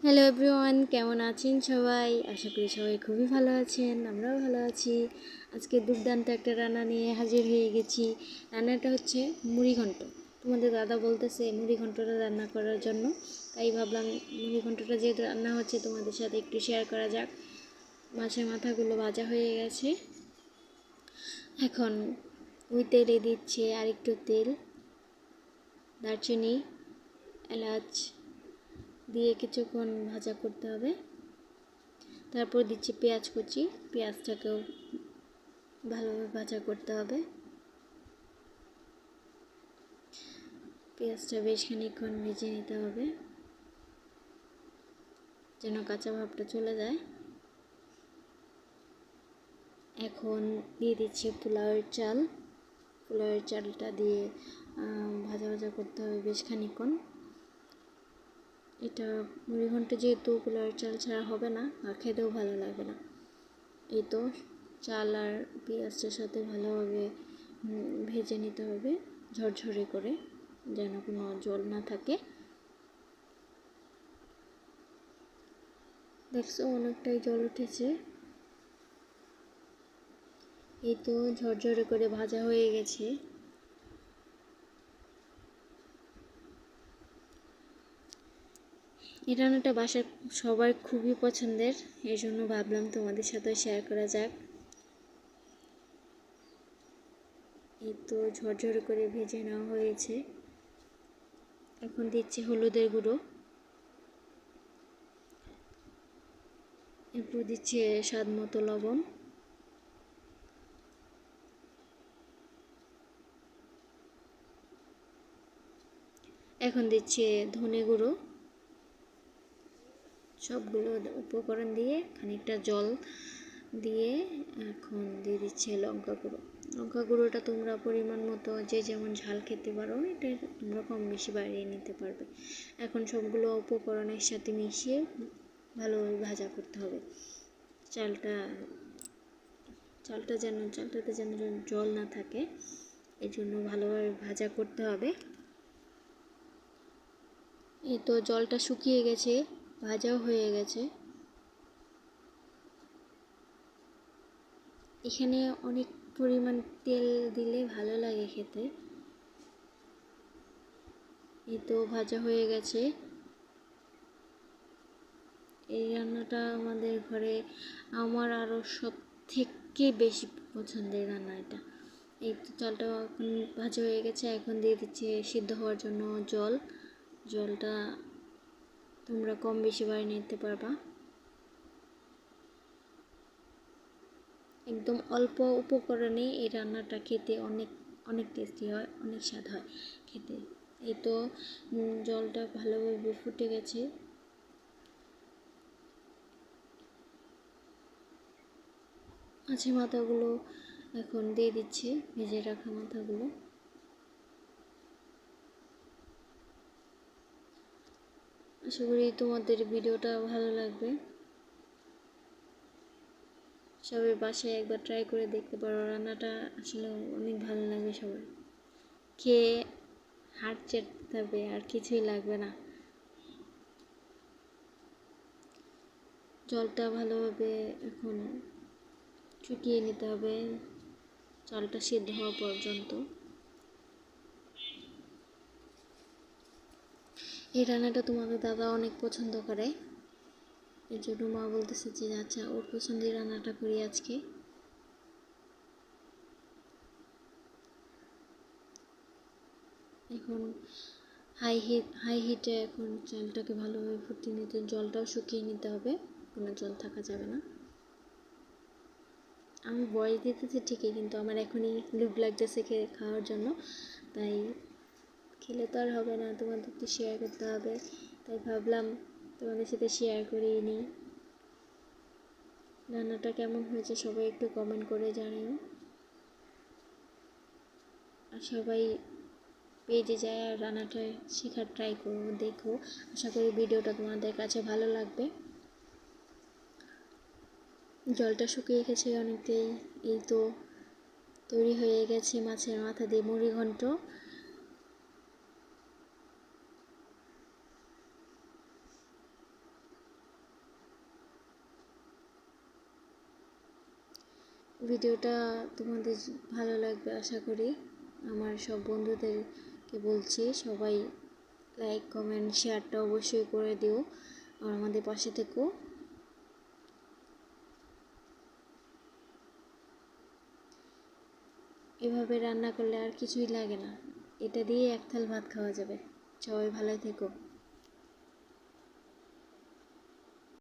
Hello everyone, কেমন আছেন সবাই? আশা করি সবাই খুবই ভালো আছেন। আমরাও ভালো আছি। আজকে দুর্দান্ত একটা রান্না নিয়ে হাজির হয়ে গেছি। রান্নাটা হচ্ছে মুড়িঘণ্ট। তোমাদের দাদা বলতেছে মুড়িঘণ্টটা রান্না করার জন্য, তাই ভাবলাম মুড়িঘণ্টটা যেহেতু রান্না হচ্ছে তোমাদের সাথে একটু শেয়ার করা যাক। মাছের মাথাগুলো ভাজা হয়ে গেছে। এখন ওই তেলে দিচ্ছে আরেকটু তেল, দারচিনি, এলাচ দিয়ে কিছুক্ষণ ভাজা করতে হবে। তারপর দিচ্ছি পেঁয়াজ কুচি, পেঁয়াজটাকেও ভালোভাবে ভাজা করতে হবে। পেঁয়াজটা বেশ খানিকক্ষণ ভেজে নিতে হবে যেন কাঁচা ভাবটা চলে যায়। এখন দিয়ে দিচ্ছি পোলাওয়ের চাল। পোলাওয়ের চালটা দিয়ে ভাজা ভাজা করতে হবে বেশ খানিকক্ষণ। এটা মুড়িঘণ্ট যেহেতু পোলাওয়ের চাল ছাড়া হবে না আর খেতেও ভালো লাগবে না। এই তো চাল আর পেঁয়াজটার সাথে ভালোভাবে ভেজে নিতে হবে ঝরঝরে করে, যেন কোনো জল না থাকে। দেখছো অনেকটাই জল উঠেছে। এই তো ঝরঝরে করে ভাজা হয়ে গেছে। এই রান্নাটা বাসার সবার খুবই পছন্দের, এই জন্য ভাবলাম তোমাদের সাথে শেয়ার করা যাক। এই তো ঝরঝরে করে ভেজে নেওয়া হয়েছে। এখন দিচ্ছি হলুদের গুঁড়ো, এরপর দিচ্ছি স্বাদ মতো লবণ, এখন দিচ্ছি ধনে গুঁড়ো। সবগুলো উপকরণ দিয়ে খানিকটা জল দিয়ে এখন দিয়ে দিচ্ছি লঙ্কা গুঁড়ো। লঙ্কা গুঁড়োটা তোমরা পরিমাণ মতো যে যেমন ঝাল খেতে পারো এটা তোমরা কম বেশি বাড়িয়ে নিতে পারবে। এখন সবগুলো উপকরণের সাথে মিশিয়ে ভালোভাবে ভাজা করতে হবে। চালটাতে যেন জল না থাকে, এই জন্য ভালোভাবে ভাজা করতে হবে। এই তো জলটা শুকিয়ে গেছে, ভাজাও হয়ে গেছে। এখানে অনেক পরিমাণ তেল দিলে ভালো লাগে খেতে। এই তো ভাজা হয়ে গেছে। এই রান্নাটা আমাদের ঘরে আমার আরও সব থেকে বেশি পছন্দের রান্না এটা। এই তো চালটা এখন ভাজা হয়ে গেছে। এখন দিয়ে দিচ্ছি সিদ্ধ হওয়ার জন্য জল। জলটা তোমরা কম বেশি বাড়িয়ে নিতে পারবা। একদম অল্প উপকরণে এই রান্নাটা খেতে অনেক অনেক টেস্টি হয়, অনেক স্বাদ হয় খেতে। এই তো জলটা ভালোভাবে ফুটে গেছে। মাছের মাথাগুলো এখন দিয়ে দিচ্ছি, ভেজে রাখা মাথাগুলো। আশা করি তোমাদের ভিডিওটা ভালো লাগবে। সবাই বাসায় একবার ট্রাই করে দেখতে পারো, রান্নাটা আসলে অনেক ভালো লাগবে। সবাই খেয়ে হাড় চেটে হবে, আর কিছুই লাগবে না। জলটা ভালোভাবে এখন শুকিয়ে নিতে হবে চালটা সিদ্ধ হওয়া পর্যন্ত। এই রান্নাটা তোমাদের দাদা অনেক পছন্দ করে, এর জন্য মা বলতেছে যে আচ্ছা ওর পছন্দের রান্নাটা করি আজকে। এখন হাই হিটে এখন চালটাকে ভালোভাবে ফুটিয়ে নিতে, জলটাও শুকিয়ে নিতে হবে, কোনো জল থাকা যাবে না। আমি বয়স দিতেছি ঠিকই, কিন্তু আমার এখনই লোভ লাগতেছে খাওয়ার জন্য, তাই খেলে তো আর হবে না, তোমাদের তো শেয়ার করতে হবে, তাই ভাবলাম তোমাদের সাথে শেয়ার করিয়ে নিই। রান্নাটা কেমন হয়েছে সবাই একটু কমেন্ট করে জানিও। আর সবাই পেজে যায় আর রান্নাটা শেখার ট্রাই করো, দেখো। আশা করি ভিডিওটা তোমাদের কাছে ভালো লাগবে। জলটা শুকিয়ে গেছে অনেকটাই। এই তো তৈরি হয়ে গেছে মাছের মাথা দিয়ে মুড়িঘণ্ট। ভিডিওটা তোমাদের ভালো লাগবে আশা করি। আমার সব বন্ধুদেরকে বলছি সবাই লাইক কমেন্ট শেয়ারটা অবশ্যই করে দিও আর আমাদের পাশে থেকো। এভাবে রান্না করলে আর কিছুই লাগে না, এটা দিয়ে এক থাল ভাত খাওয়া যাবে। সবাই ভালো থেকো।